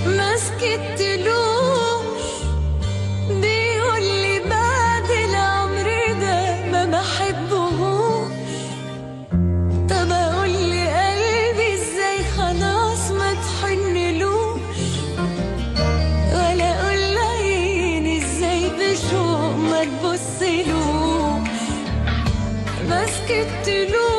ما سكتلوش، بيقولي بعد العمر ده ما بحبهوش. طب اقولي قلبي ازاي خلاص ما تحنلوش، ولا اقول عيني ازاي بشوق ما تبصلوش. ما سكتلوش